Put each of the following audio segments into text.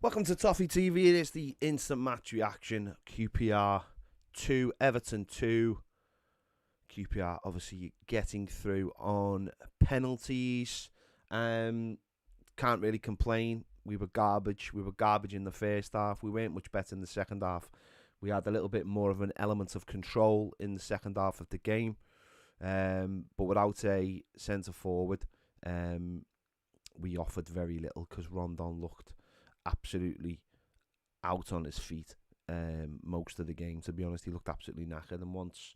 Welcome to Toffee TV. It is the instant match reaction. QPR 2, Everton 2. QPR obviously getting through on penalties. Can't really complain. We were garbage. We were garbage in the first half. We weren't much better in the second half. We had a little bit more of an element of control in the second half of the game. But without a centre forward, we offered very little because Rondon looked absolutely out on his feet most of the game. To be honest, he looked absolutely knackered. And once,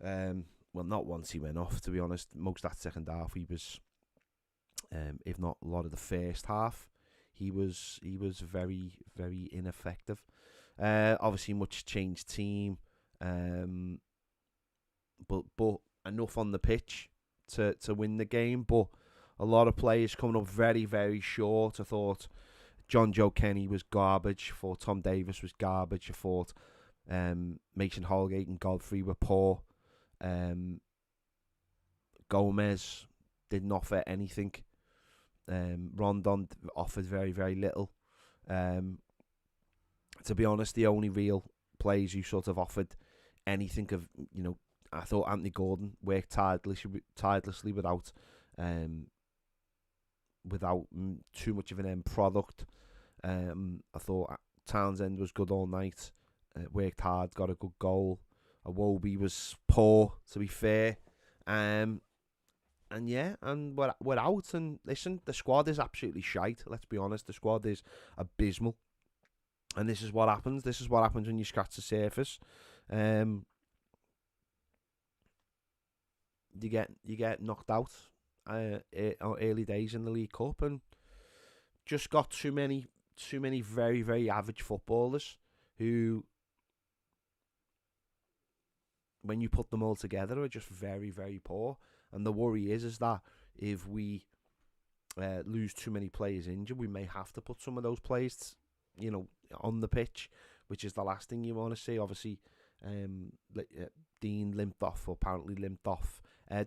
well, not once he went off, to be honest, most of that second half he was, if not a lot of the first half, he was very, very ineffective. Obviously much changed team, but enough on the pitch to win the game. But a lot of players coming up very, very short. I thought John Joe Kenny was garbage. I thought Tom Davis was garbage. I thought Mason Holgate and Godfrey were poor. Gomez didn't offer anything. Rondon offered very, very little. To be honest, the only real players who sort of offered anything of, I thought Anthony Gordon worked tirelessly without too much of an end product. I thought Townsend was good all night. Worked hard, got a good goal. Iwobi was poor, to be fair. And we're out. And listen, the squad is absolutely shite. Let's be honest, the squad is abysmal. And this is what happens. This is what happens when you scratch the surface. You get knocked out early days in the League Cup, and just got too many very, very average footballers who, when you put them all together, are just very, very poor. And the worry is that if we lose too many players injured, we may have to put some of those players, on the pitch, which is the last thing you want to see. Obviously, Dean limped off, or apparently limped off.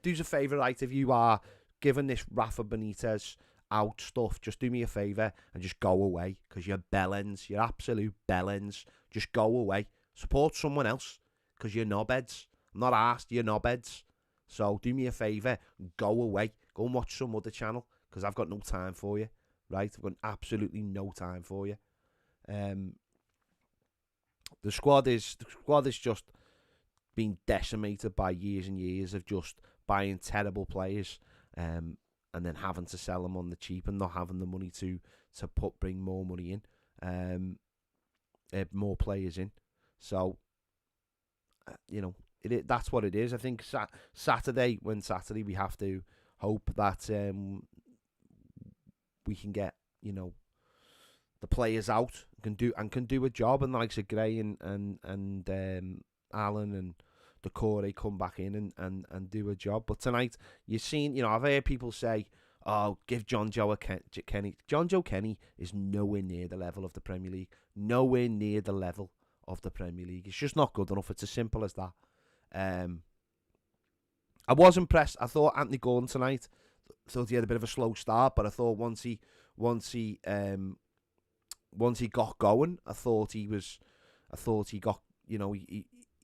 Do us a favour, right? If you are giving this Rafa Benitez out stuff, just do me a favour and just go away, because you're bellends. You're absolute bellends. Just go away. Support someone else, because you're knobheads. I'm not asked, you're knobheads. So do me a favour, go away. Go and watch some other channel, because I've got no time for you. Right? I've got absolutely no time for you. The squad is just been decimated by years and years of just buying terrible players, and then having to sell them on the cheap, and not having the money to bring more money in, more players in. So that's what it is. I think Saturday we have to hope that we can get the players out, can do a job, and the likes of Gray and Allen and Decore come back in and do a job. But tonight, you've seen, I've heard people say, oh, give John Joe Kenny. John Joe Kenny is nowhere near the level of the Premier League. Nowhere near the level of the Premier League. It's just not good enough. It's as simple as that. I was impressed. I thought Anthony Gordon tonight, thought he had a bit of a slow start, but I thought once he got going, I thought he got,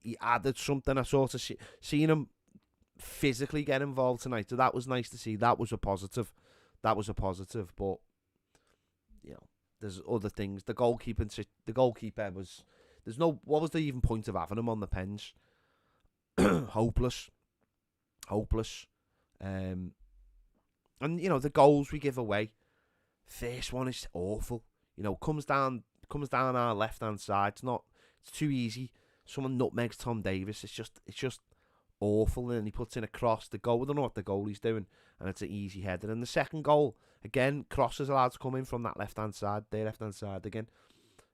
he added something. I sort of seen him physically get involved tonight, so that was nice to see. That was a positive. But there's other things. The goalkeeper was. What was the even point of having him on the bench? Hopeless. And the goals we give away. First one is awful. Comes down our left hand side. It's too easy. Someone nutmegs Tom Davis. It's just awful. And then he puts in a cross. The goal, we don't know what the goalie's doing, and it's an easy header. And the second goal, again, crosses allowed to come in from that left hand side. Their left hand side again.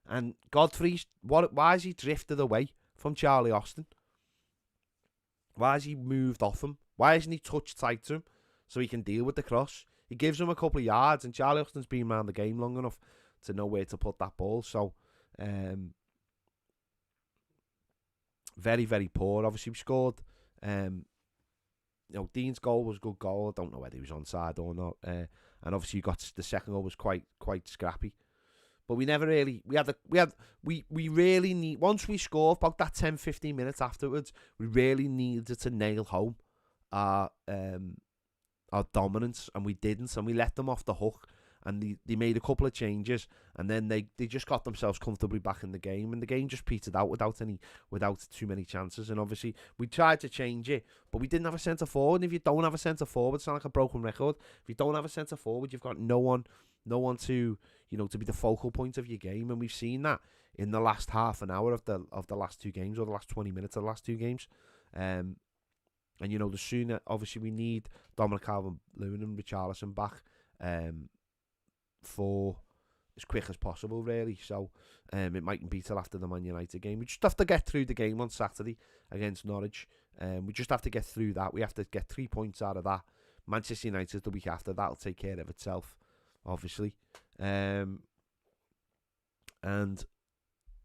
And Godfrey, why has he drifted away from Charlie Austin? Why has he moved off him? Why isn't he touched tight to him so he can deal with the cross? He gives him a couple of yards, and Charlie Austin's been around the game long enough to know where to put that ball. So, very, very poor. Obviously, we scored. Dean's goal was a good goal. I don't know whether he was onside or not. And obviously, you got the second goal was quite scrappy. But we never really, we really need, once we score about that 10, 15 minutes afterwards, we really needed to nail home our dominance, and we didn't, and we let them off the hook, and they made a couple of changes, and then they just got themselves comfortably back in the game, and the game just petered out without too many chances. And obviously we tried to change it, but we didn't have a centre forward. And if you don't have a centre forward, it's not like a broken record. If you don't have a centre forward, you've got no one to, to be the focal point of your game, and we've seen that in the last half an hour of the last two games, or the last 20 minutes of the last two games. And the sooner, obviously, we need Dominic Calvert-Lewin and Richarlison back for as quick as possible, really. So it mightn't be till after the Man United game. We just have to get through the game on Saturday against Norwich. We just have to get through that. We have to get 3 points out of that. Manchester United the week after, that'll take care of itself, obviously. And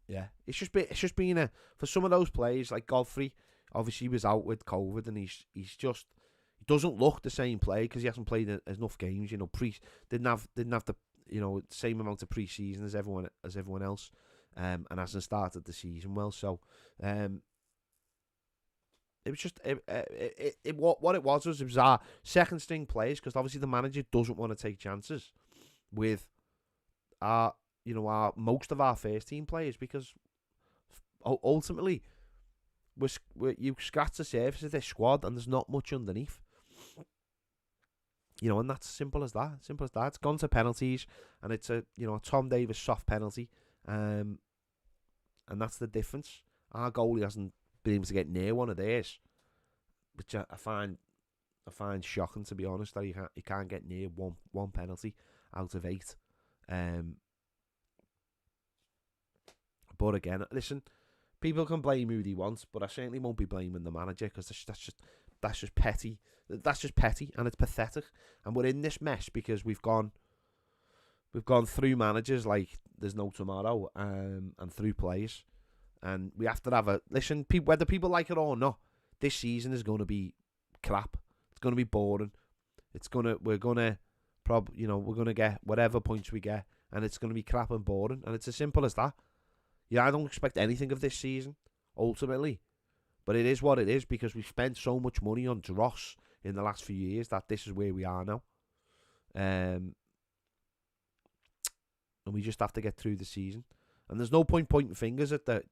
yeah, it's just been for some of those players like Godfrey. Obviously, he was out with COVID, and he doesn't look the same player because he hasn't played enough games. Didn't have the same amount of pre-season as everyone else, and hasn't started the season well. So it was just what it was our second string players, because obviously the manager doesn't want to take chances with our most of our first team players, because ultimately you scratch the surface of this squad and there's not much underneath. And that's simple as that. It's gone to penalties, and it's a Tom Davies soft penalty, and that's the difference. Our goalie hasn't been able to get near one of theirs, which I find shocking, to be honest, that he can't get near one penalty out of 8. But again, listen, people can blame who they want, but I certainly won't be blaming the manager, because that's just petty. That's just petty, and it's pathetic. And we're in this mess because we've gone through managers like there's no tomorrow, and through players, and we have to have listen. Whether people like it or not, this season is going to be crap. It's going to be boring. We're gonna get whatever points we get, and it's going to be crap and boring, and it's as simple as that. I don't expect anything of this season, ultimately. But it is what it is, because we've spent so much money on dross in the last few years that this is where we are now. And we just have to get through the season. And there's no point pointing fingers at the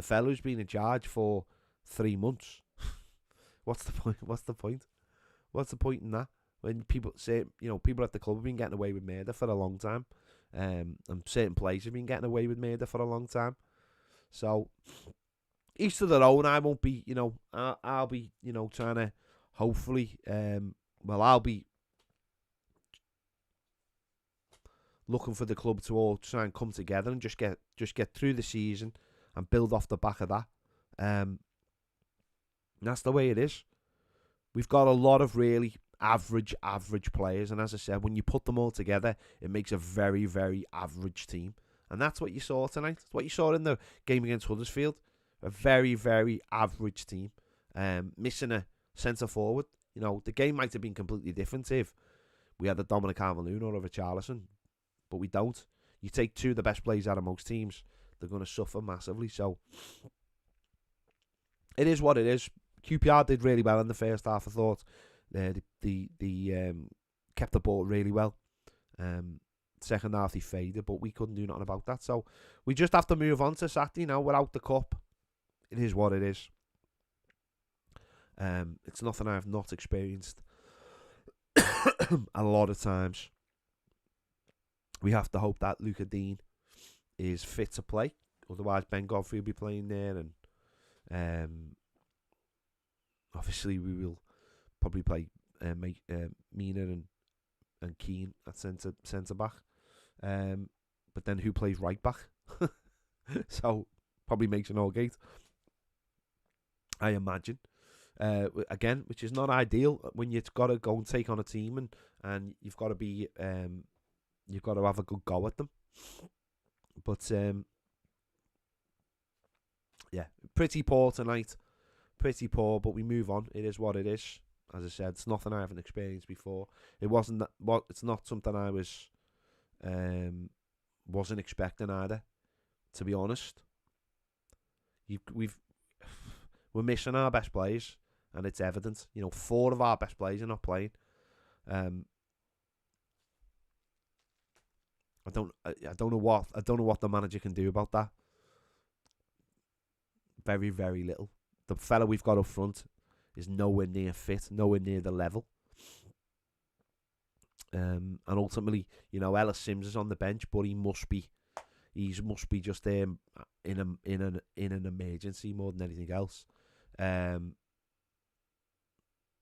fellow who's been in charge for 3 months. What's the point? What's the point in that? When people say, people at the club have been getting away with murder for a long time. And certain players have been getting away with murder for a long time. So each to their own. I won't be, I'll be, trying to hopefully, I'll be looking for the club to all try and come together and just get through the season and build off the back of that. That's the way it is. We've got a lot of really average players, and as I said, when you put them all together, it makes a very, very average team. And that's what you saw tonight. It's what you saw in the game against Huddersfield. A very, very average team. Missing a centre forward. The game might have been completely different if we had a Dominic Calvert-Lewin or a Richarlison, but we don't. You take 2 of the best players out of most teams, they're going to suffer massively. So it is what it is. QPR did really well in the first half, I thought. They kept the ball really well. Second half they faded, but we couldn't do nothing about that. So we just have to move on to Saturday now. We're out the cup. It is what it is. It's nothing I have not experienced a lot of times. We have to hope that Luca Dean is fit to play. Otherwise, Ben Godfrey will be playing there, and obviously we will probably play Mina and Keane at centre back. But then who plays right back? So probably makes an Allgate, I imagine. Again, which is not ideal when you've got to go and take on a team, and you've got to be you've got to have a good go at them. But yeah, pretty poor tonight. Pretty poor, but we move on. It is what it is. As I said, it's nothing I haven't experienced before. It wasn't that. It's not something I was Wasn't expecting either, to be honest. We're missing our best players, and it's evident. 4 of our best players are not playing. I don't know what the manager can do about that. Very, very little. The fella we've got up front is nowhere near fit, nowhere near the level. And ultimately, Ellis Sims is on the bench, but he must be just there in an emergency more than anything else.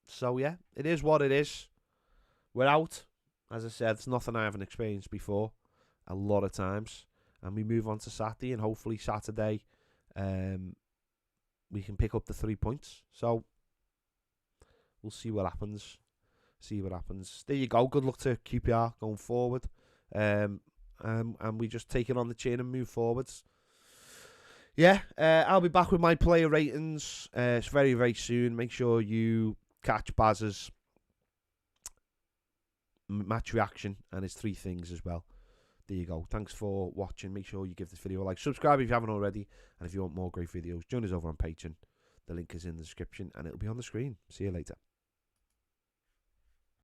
So yeah, it is what it is. We're out. As I said, it's nothing I haven't experienced before a lot of times. And we move on to Saturday, and hopefully Saturday we can pick up the 3 points. So we'll see what happens. There you go. Good luck to QPR going forward. And we just take it on the chin and move forwards. Yeah, I'll be back with my player ratings. It's very, very soon. Make sure you catch Baz's match reaction and his 3 things as well. There you go. Thanks for watching. Make sure you give this video a like. Subscribe if you haven't already. And if you want more great videos, join us over on Patreon. The link is in the description and it'll be on the screen. See you later.